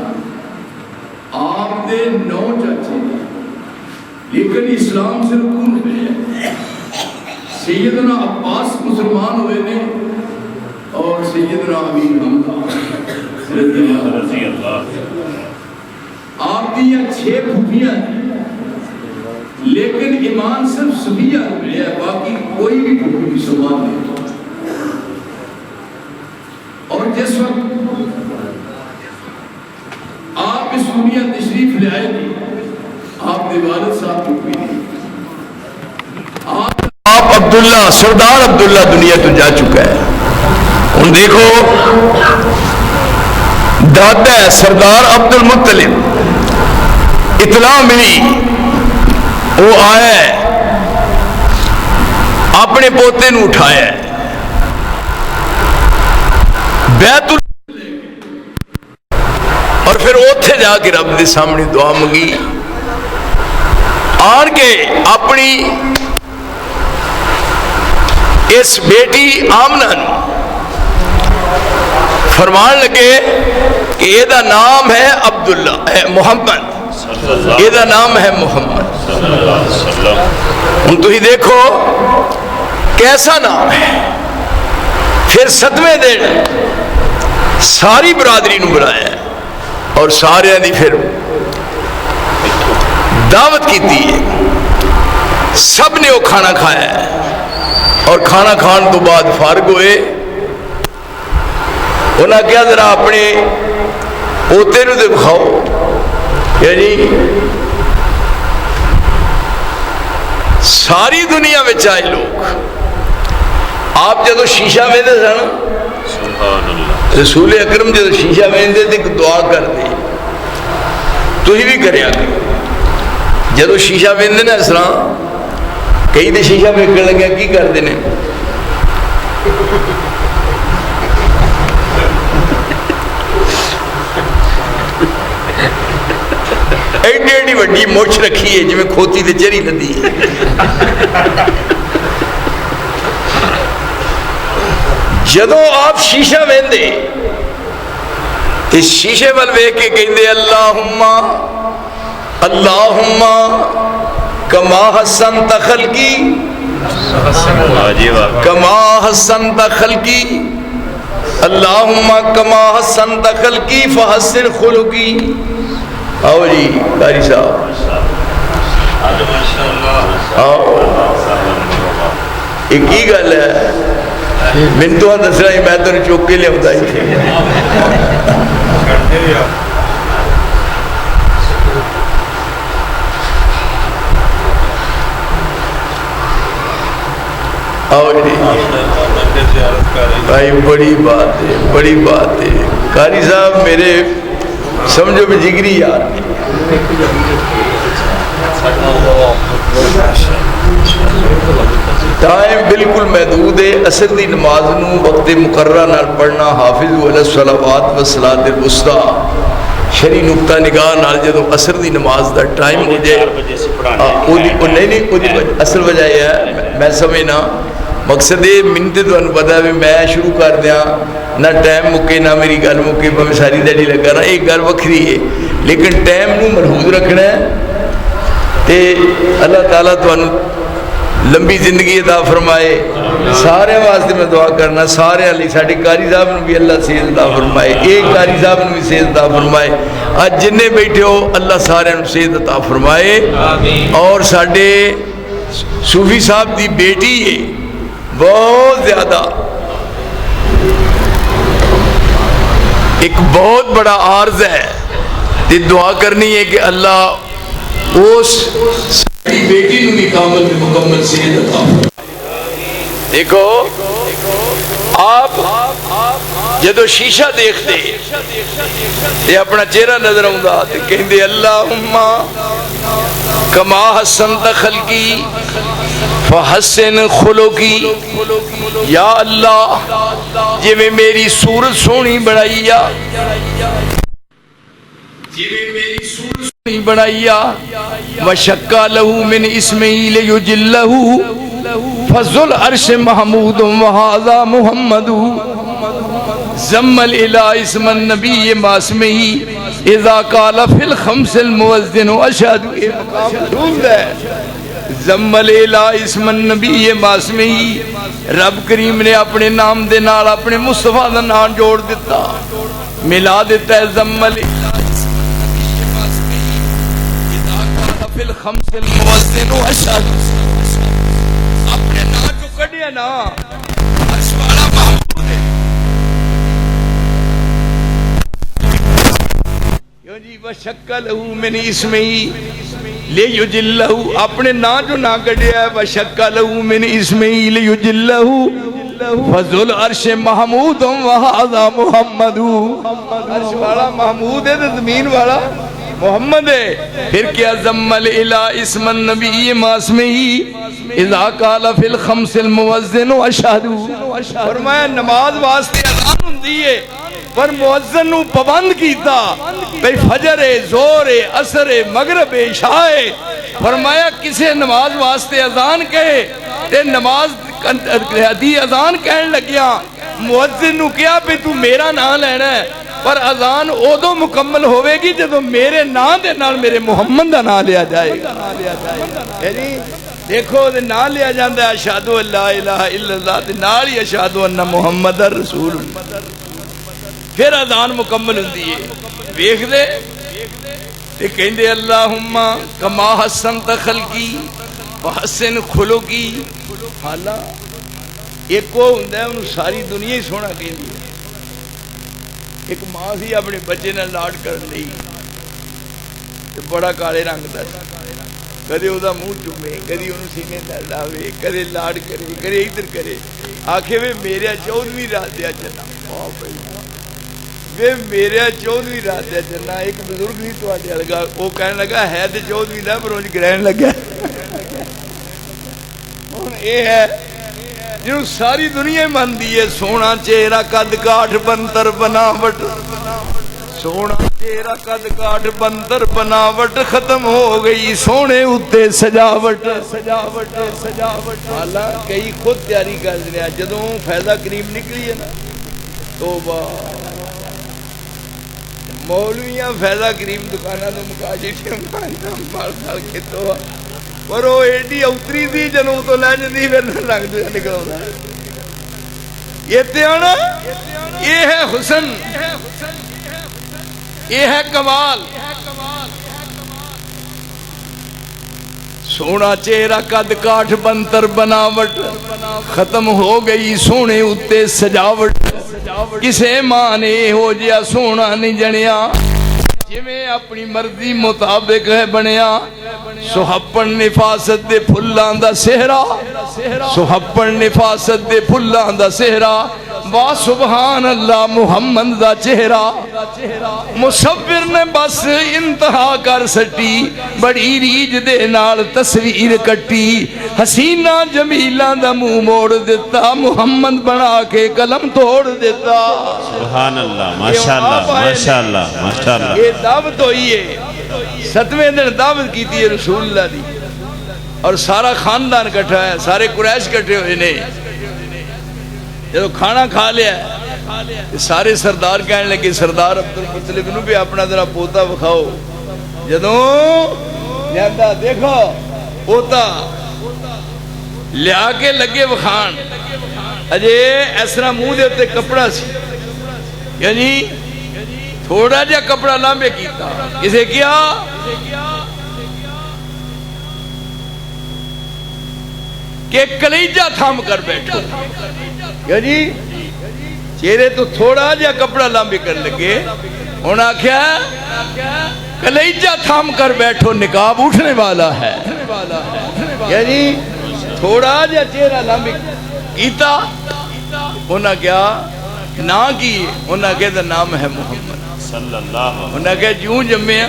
آپ نے 9 چاچے لیکن اسلام سے رکون ہوئے سیدنا عباس مسلمان ہوئے نے اور سیدنا امین حمزہ رضی اللہ آپ کی یہ 6 پھوپیاں ہیں لیکن ایمان صرف صفیہ ملے ہے باقی کوئی بھی پھوپی مسلمان نہیں اور جس وقت آپ اس دنیا تشریف لے آئے تھے آپ نے والد صاحب پھوپی دی آپ
عبداللہ سردار عبداللہ دنیا تو جا چکا ہے. ہوں دیکھو دادا ہے سردار عبد المطلب، اطلاع ملی وہ آیا ہے اپنے پوتے نو اٹھایا ہے بیت اور پھر اوتھے جا کے رب دے سامنے دعا منگی. آن کے اپنی اس بیٹی آمنہ نو فرمان لگے کہ یہ نام ہے عبداللہ محمد، یہ نام ہے محمد. ہوں تھی دیکھو کیسا نام ہے. پھر 7ویں دن ساری برادری نو بلایا اور سارے دی پھر دعوت کی ہے. سب نے وہ کھانا کھایا ہے اور کھانا کھان تو بعد فارغ ہوئے. انہاں کیا ذرا اپنے پوتے نو دکھاؤ. یعنی ساری دنیا میں آئے لوگ آپ جدو شیشہ ویندے سن رسول اکرم جدو شیشہ ویندے تھے ایک دعا کر دے تو ہی بھی کریا کرو. جدو شیشہ ویندے نا اس طرح کئی دے شیشہ ویکھن لگے کی کرتے ہیں ایڈی ایڈی وڈی مچھ رکھی ہے جی میں کھوتی تے چری لدی. جدو آپ شیشہ ویندے اس شیشے وال ویکھ کے کہندے اللہم اللہم کما حسنت خلقی کما حسنت خلقی اللہم کما حسنت خلقی فحسن خلقی. آؤ جی قاری صاحب آؤ. ایک ہی گل ہے من تو دسنا ہی میں تو چوک کے لیا ہوتا ہی. آؤ جی بھائی بڑی بات ہے بڑی بات ہے. قاری صاحب میرے سمجھو میں جگری یار ٹائم بالکل محدود ہے. عصر دی نماز نو وقت مقررہ نال پڑھنا حافظ علی الصلوات والصلاۃ الوسطی شرعی نقطہ نگاہ نال جدو عصر دی نماز دا ٹائم ہو جائے نہیں اصل وجہ یہ ہے میں سمجھنا مقصد یہ منتے تو انہوں پتا ہے میں شروع کر دیا نہ ٹائم مکے نہ میری گل مکے میں ساری دیڑی لگا رہا. ایک گل وکری ہے لیکن ٹائم نو مرحوظ رکھنا ہے. تے اللہ تعالیٰ تو لمبی زندگی عطا فرمائے. سارے واسطے میں دعا کرنا سارے علی ساڑھے قاری صاحب نے بھی اللہ صحت عطا فرمائے. ایک قاری صاحب نے بھی صحت عطا فرمائے. آج جننے بیٹھے ہو اللہ سارے نے صحت عطا فرمائے. اور ساڑھے صوفی صاحب دی بیٹی ہے بہت زیادہ ایک بہت بڑا عارض ہے. دعا کرنی ہے کہ اللہ اس بیٹی نو کامل مکمل صحت عطا فرمائے. دیکھو آپ جدو شیشہ دیکھتے تے اپنا چہرہ نظر آؤں تے کہندے اللہم کما حسنت خلقی فحسن خلقی. یا اللہ جی میں میری صورت سونی بنائی بنائیا وشکا لہو من اسمہی لیجلہو فضل عرش محمود وہذا محمد زمل الہ اسم النبی ماسمہی اذا قال فی الخمس الموزن اشہد. زمل الہ اسم النبی ماسمہی رب کریم نے اپنے نام دے نال اپنے مصطفیٰ دا نام جوڑ دیتا ملا دیتا ہے. زمل الخمس الموزن اشہد اپنے نام جو کڑیا نا عرش والا محمود ہے. کیوں جی وشکلہ من اسمہ لیجلہ اپنے نا جو نہ کڈیا ہے وشکلہ من اسمہ لیجلہ فضل العرش محمود وہذا محمد عرش والا محمود ہے تو زمین والا محمد ہے پھر کیا ضم الالہ اسم النبی ماسمہی اذا قال فی الخمس الموزن اشہد فرمایا نماز واسطے اذان ہوندی ہے پر مؤذن نو پابند کیتا بھئی فجر زور عصر مغرب عشاء فرمایا کسے نماز واسطے اذان کہے تے نماز دی اذان کہن لگیا مؤذن نو کیا پہ تو میرا نام لینا ہے پر اذان ادو مکمل ہوئے گی جدو میرے نام دے نال میرے محمد دا نام لیا جائے گا یعنی دیکھو نام لیا جاندہ ہے اشہدو اللہ الہ الا اللہ تے نال ہی اشہدو ان محمد رسول پھر اذان مکمل ہوندی ہے ویکھ دے تے کہندے اللہم کما حسنت خلقی وحسن خلقی حالا ایک وہ ہوندہ ہے انہوں ساری دنیا ہی سونا کہندی ہے ایک ماں سی اپنے بچے نے لاڈ کر لی بڑا کالے رنگ دا کدے او دا منہ چومے کدی انہوں سینے تے لاوے کدے لاڈ کرے کدے ادھر کرے آکھے وے میرے 14ویں رات دیا چنا وے میرے 14ویں رات دیا چنا ایک بزرگ نہیں تو آجے لگا وہ کہنے لگا ہے تے 14ویں دا پر انج گرہن لگا اے ہے جنہوں ساری دنیا من دیئے سونا چہرہ قد کاٹ بنتر بناوٹ سونا چہرہ قد کاٹ بنتر بناوٹ ختم ہو گئی سونے اتے سجاوٹ حالا کئی خود تیاری کر دیا جدوں فیضہ کریم نکلی ہے نا توبہ مولویاں فیضہ کریم دکانہ تو مکاجی مال کے تو اور وہ ایڈی اوتری دی جنوں تو لے جدی پھر لگ دیا نکلو دا یہ تیانا یہ ہے حسن یہ ہے کمال سونا چہرہ قد کاٹ بنتر بناوٹ ختم ہو گئی سونے اتے سجاوٹ کسے ماں نے ہو جیا سونا نہیں جنیا جی میں اپنی مرضی مطابق ہے بنیا سحپن نفاست دے پھلان دا سہرا سحپن نفاست دے پھلان دا سہرا وا سبحان اللہ محمد دا چہرہ مصور نے بس انتہا کر سٹی بڑی ریج دے نال تصویر کٹی حسینہ جمیلہ دا منہ موڑ دیتا محمد بنا کے قلم توڑ دیتا
سبحان اللہ ماشاءاللہ ماشاءاللہ ماشاءاللہ
یہ دعوت ہوئی ہے 7ویں دن دعوت کی تھی رسول اللہ دی اور سارا خاندان کٹھا ہے سارے قریش کٹھے ہوئے نے جب کھانا کھا لیا ہے سارے سردار کہنے لگے سردار عبدالمطلب نو بھی اپنا ذرا پوتا بکھاؤ جدوں جاندہ دیکھو پوتا لیا کے لگے بخان اجے ایسا منہ دے ہوتے کپڑا سی یعنی تھوڑا جا کپڑا لامبے کیتا کسے کیا کہ کلیجہ تھام کر بیٹھو یعنی چہرے تو تھوڑا جا کپڑا لامبے کر لگے انہاں کیا کلیجہ تھام کر بیٹھو نقاب اٹھنے والا ہے یعنی تھوڑا جا چہرہ لامبے کیتا انہاں کیا نہ کی انہاں کہتا نام ہے محمد
صلی اللہ علیہ وسلم
انہاں کہا جوں جمعہ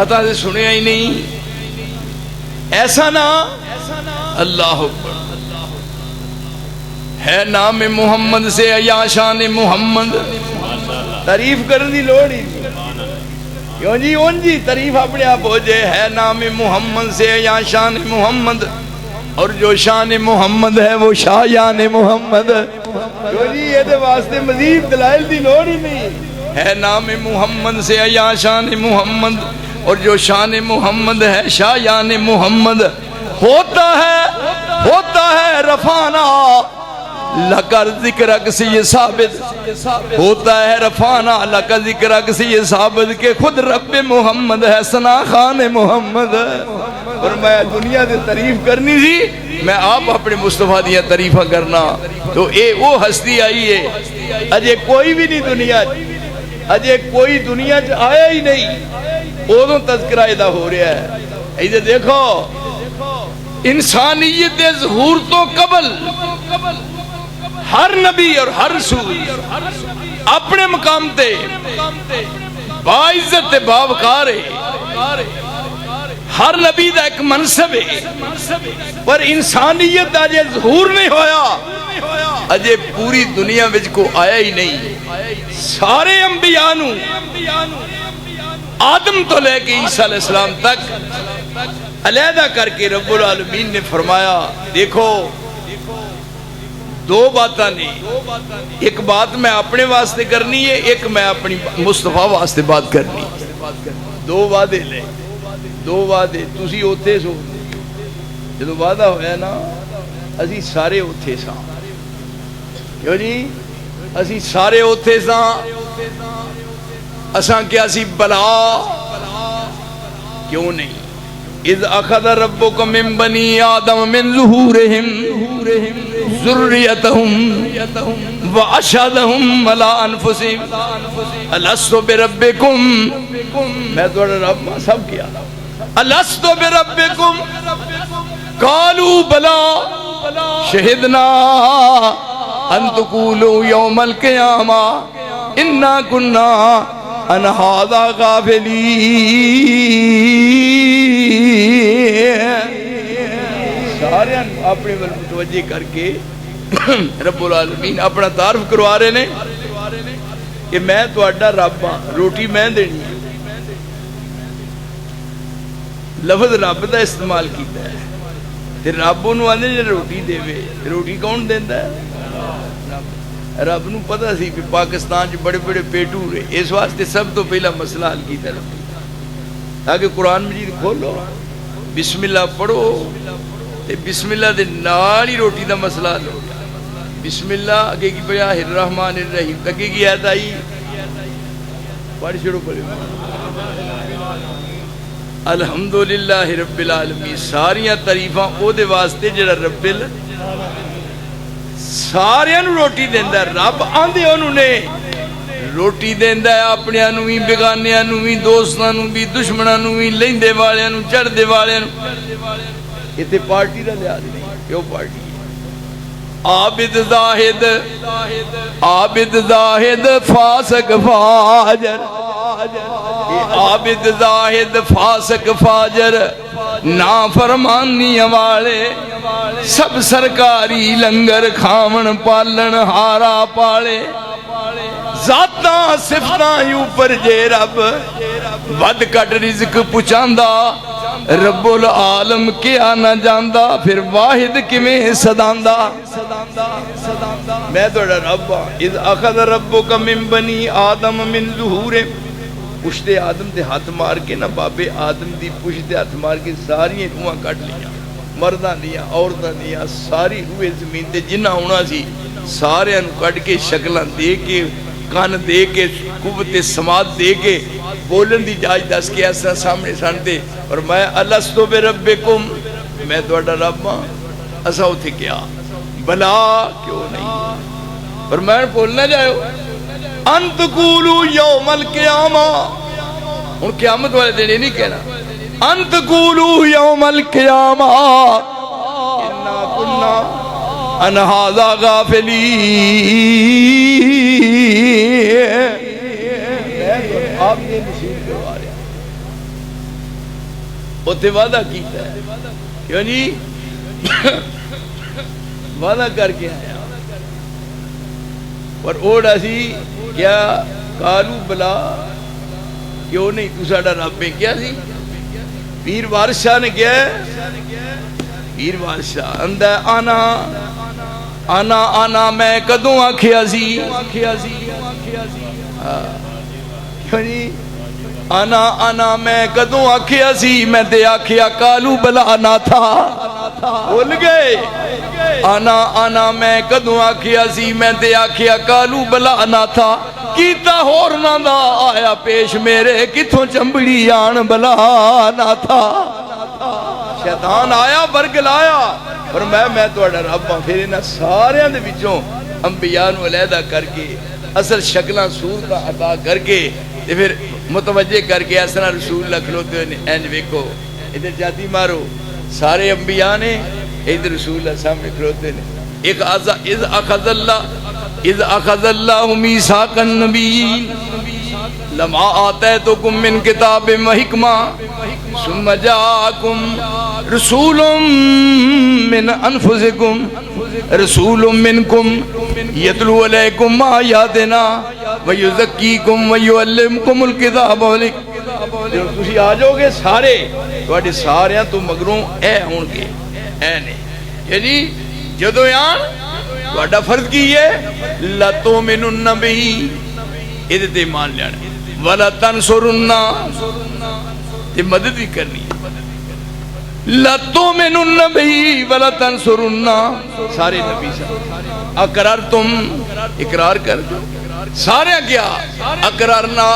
آتا سے سنیا ہی نہیں ایسا نا اللہ اکبر ہے نام محمد سے یا شان محمد تعریف کرنی لوڑی کیوں جی ان جی تعریف اپنے آپ ہو جائے ہے نام محمد سے یا شان محمد اور جو شان محمد ہے وہ شایان محمد کیوں جی یہ دے واسطے مزید دلائل دی لوڑی نہیں ہے نام محمد سے یا شان محمد اور جو شان محمد ہے شایان محمد ہوتا ہے رفانا لکر ذکرک سے یہ ثابت ہوتا ہے رفانا لکر ذکرک سے یہ ثابت کہ خود رب محمد ہے ثنا خان محمد اور میں دنیا دے تعریف کرنی تھی میں آپ اپنے مصطفیٰ دیا تعریفہ کرنا تو اے وہ ہستی آئی ہے اجے کوئی بھی نہیں دنیا اجے کوئی دنیا چ آیا ہی نہیں ادو تذکرہ یہ ہو رہا ہے ادھر دیکھو انسانیت دے ظہور تو قبل ہر نبی اور ہر رسول اپنے مقام تے باعزت تے باوقار ہے ہر نبی دا ایک منصب ہے پر انسانیت دا جے ظہور نہیں ہویا اجے پوری دنیا وچ کو آیا ہی نہیں سارے انبیاء نو آدم تو لے کے عیسیٰ علیہ السلام تک علیحدہ کر کے رب العالمین نے فرمایا دیکھو دو باتاں نے ایک بات میں اپنے واسطے کرنی ہے ایک میں اپنی مصطفیٰ واسطے بات کرنی ہے دو وعدے لے دو وعدے تسی اوتھے سو جدو وعدہ ہویا نا اسی سارے اوتھے ساں کیوں جی اسی سارے اوتھے ساں اساں کیا سی بلا کیوں نہیں اذ اخذ ربک من بنی آدم من ظہورہم ذریتہم واشہدہم علی انفسہم الست بربکم میں تھوڑا رب سب کیا الست بربکم قالوا بلا شہدنا ان تقولوا یوم القیامہ انا کنا ان ھذا غافلین سارے اپنے ول متوجہ کر کے رب العالمین اپنا تعارف کروا رہے نے کہ میں تہاڈا رب ہاں روٹی میں دینی ہے لفظ رب دا استعمال کیتا ہے تے رب نو آندے جے روٹی دے روٹی کون دیندا ہے رب نو پتہ سی کہ پاکستان چ بڑے بڑے پیٹو رہے اس واسطے سب تو پہلا مسئلہ حل کیتا رب تاکہ قرآن مجید کھولو بسم اللہ پڑھو تے بسم اللہ دے نال ہی روٹی دا مسئلہ حل ہو گیا بسم اللہ اگے کی بیا الرحمن الرحیم اگے کی آیت آئی پڑھ چھوڑو پڑھو الحمدللہ رب العالمین ساریاں تعریفاں او دے واسطے جڑا رب ساریاں نو روٹی دیندا ہے رب آندے انہوں نے روٹی دیندا ہے اپنے نو بھی بیگانیاں نو بھی دوستاں نو بھی دشمناں نو بھی لیندے والیاں نو چڑھدے والیاں نو ایتھے پارٹی دا لحاظ نہیں کیوں پارٹی عابد زاہد فاسق فاجر عابد زاہد فاسق فاجر نافرمانی والے سب سرکاری لنگر کھاون پالن ہارا پالے ذاتاں صفتاں اوپر جے رب ود کٹ رزق پچاندا رب العالم کیا نہ جاندا پھر واحد کیویں صداندا میں تہاڈا رب ہاں اذ اخذ ربک من بنی آدم من ظہورہم پشت آدم تے ہاتھ مار کے نا بابے آدم دی پشت ہاتھ مار کے ساری روحاں کٹ لیاں مرداں دیاں عورتاں دیاں ساری روح زمین تے جنہ ہونا سی سارے نو کٹ کے شکلاں دے کے کان دے کے قوت سماعت دے کے بولن دی جاج دس کے ایسا سامنے سانتے اور میں الست بربکم میں تہاڈا رب ہاں اسا اوتھے کیا بلا کیوں نہیں اور میں بولنا جائے ان تقولوا یوم القیامہ ان قیامت والے دن نہیں کہنا ان تقولوا یوم القیامہ انا کنا ان ھذا غافلین آپ نے نصیب کروا رہے اوتے وعدہ کیتا ہے کیوں جی وعدہ کر کے آیا اور اوڑا سی کیا کالو بلا کیوں نہیں تو ساڈا رب ہے کیا سی پیر وارث شاہ نے کیا ہے پیر وارث شاہ اندہ آنا میں کدوں آکھیا سی کیوں جی آنا میں کدوں آکھیا سی میں تے آکھیا کالو بلا نہ تھا بھول گئے آنا میں کدوں آکھیا سی میں تے آکھیا کالو بلا نہ تھا کیتا ہور نہ دا آیا پیش میرے کتھوں چمبڑی آن بلا نہ تھا شیطان آیا برگلایا اور میں تہاڈا رب ہاں پھر انہاں ساریاں دے وچوں انبیاء نو علیحدہ کر کے اصل شکلاں صورتاں عطا کر کے تے پھر متوجہ کر کے اس طرح رسول اللہ کھلوتے ہوئے اینج ویکھو ادھر جاتی مارو سارے انبیاء نے ادھر رسول اللہ سامنے کھلوتے نے ایک اذ اخذ اللہ میثاق النبیین لما آتیتکم من کتاب و حکمہ ثم جاءکم رسول من انفسکم رسول منکم یتلو علیکم آیاتنا ویزکیکم ویعلمکم الکتاب والحکمہ جو تسی آ جاؤ گے سارے تواڈے ساریاں تو مگروں اے ہون گے اے نے یعنی جدو یان تواڈا فرض کی ہے لا تؤمنن بہ ادھے تے مان لینا ولا تنصرن تے مدد بھی کرنی لا تؤمنن بہ ولا تنصرن سارے نبی صاحب اقرار تم اقرار کر دو سارے کیا اقرارنا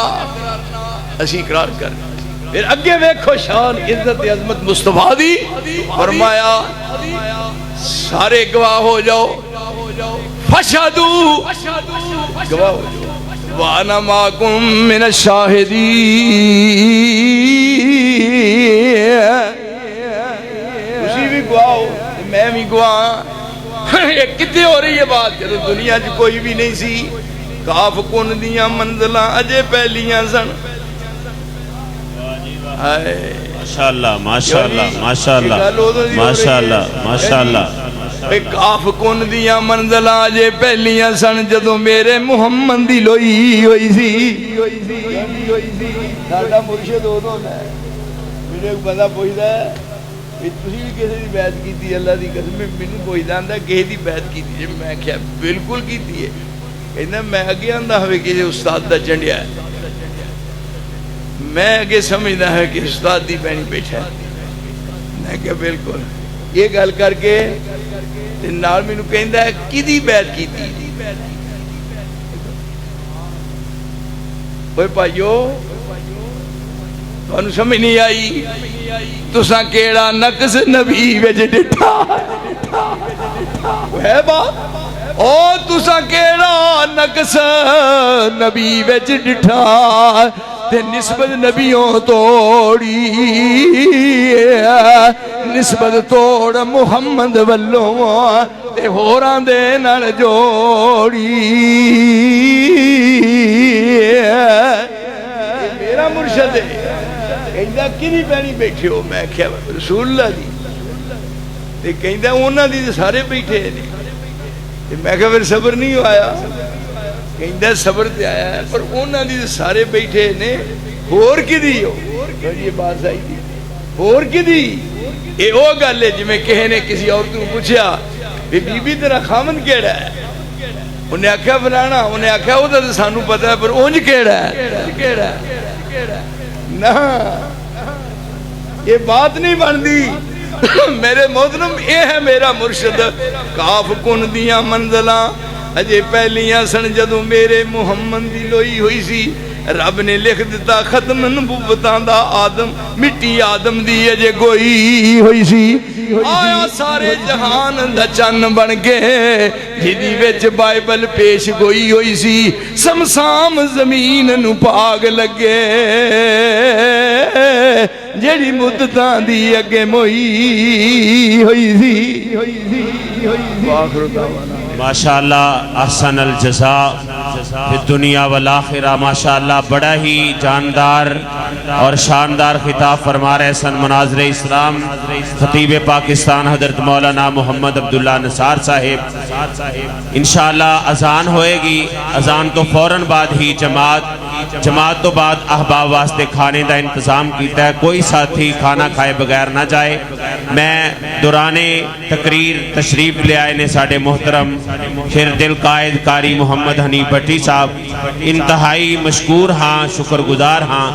اسی اقرار کر پھر اگے ویکھو شان عزت عظمت مصطفیٰ دی فرمایا سارے گواہ ہو جاؤ فشہدو گواہ ہو جاؤ وَأَنَا مَعَكُمْ مِنَ الشَّاهِدِينَ اسی بھی گواہ ہو میں بھی گواہ یہ کتے ہو رہی ہے بات جب دنیا جو کوئی بھی نہیں سی کاف کن دیاں منزلہ اجے پہلیاں سن
ماشاءاللہ ماشاءاللہ ماشاءاللہ ماشاءاللہ ماشاءاللہ
کاف کن دیاں منزلہ اجے پہلیاں سن جدوں میرے محمد دی لوئی ہوئی سی ساڈا مرشد ادوں ہے میرے ایک بندہ پوچھدا ہے کہ تسی بھی کسی دی بیعت کیتی اللہ دی قسم مینوں پوچھدا ہوندا کسی دی بیعت کیتی جے میں کہیا بالکل کیتی ہے کہندا میں اگے آندا ہوئے کسی استاد دا چنڈیا ہے میں اگے سمجھدا ہے کہ استاد دی بہنی بیٹھا ہے میں کہا بالکل یہ گل کر کے نال مینوں کہندا ہے کدی بیعت کیتی اوے بھائیو تانوں سمجھ نہیں آئی تساں کیڑا نقص نبی وچ ڈٹھا ہے بات او تساں کیڑا نقص نبی وچ ڈٹھا تے نسبت نبیوں توڑی نسبت توڑ محمد والوں تے ہوراں دے نال جوڑی میرا مرشد ہے کہندا کدی پہنی بیٹھے ہو میں کہیا رسول اللہ دی تے کہندا انہاں دی سارے بیٹھے نے تے میں کہا پھر صبر نہیں آیا کہندا صبر تے آیا ہے پر انہاں دی سارے بیٹھے نے ہور کدی ہو یہ بات آئی تھی ہور کدی اے او گل ہے جویں کہے نے کسی عورت نوں پوچھیا بی بی تیرا خامن کیڑا ہے انہیں آکھیا فلانا انہیں آکھیا او تے سانوں پتہ ہے پر اونج کیڑا ہے نہ یہ بات نہیں بندی میرے محترم یہ ہے میرا مرشد کاف کن دیاں منزلاں اجے پہلیاں سن جدوں میرے محمد دی لوئی ہوئی سی رب نے لکھ دیتا ختم نبوتاں دا آدم مٹی آدم دی اجے گوئی ہوئی سی آیا سارے جہان دا چن بن کے جدی وچ بائبل پیش گوئی ہوئی سی سمسام زمین نو پاگ لگے جیڑی مدتاں دی اگے موئی ہوئی سی آخر دعوانا
ماشاءاللہ احسن الجزاء فی الدنیا والآخرہ ماشاءاللہ بڑا ہی جاندار اور شاندار خطاب فرما رہے سن مناظر اسلام خطیب پاکستان حضرت مولانا محمد عبداللہ نثار صاحب انشاءاللہ اذان ہوئے گی اذان تو فوراً بعد ہی جماعت تو بعد احباب واسطے کھانے دا انتظام کیتا ہے کوئی ساتھی کھانا کھائے بغیر نہ جائے میں دوران تقریر تشریف لے آئے نے ساڑھے محترم پھر دل قائد قاری محمد حنیف بٹی صاحب انتہائی مشکور ہاں شکر گزار ہاں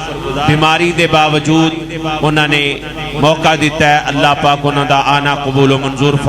بیماری دے باوجود انہوں نے موقع دیتا ہے اللہ پاک انہوں دا آنا قبول و منظور فرمائے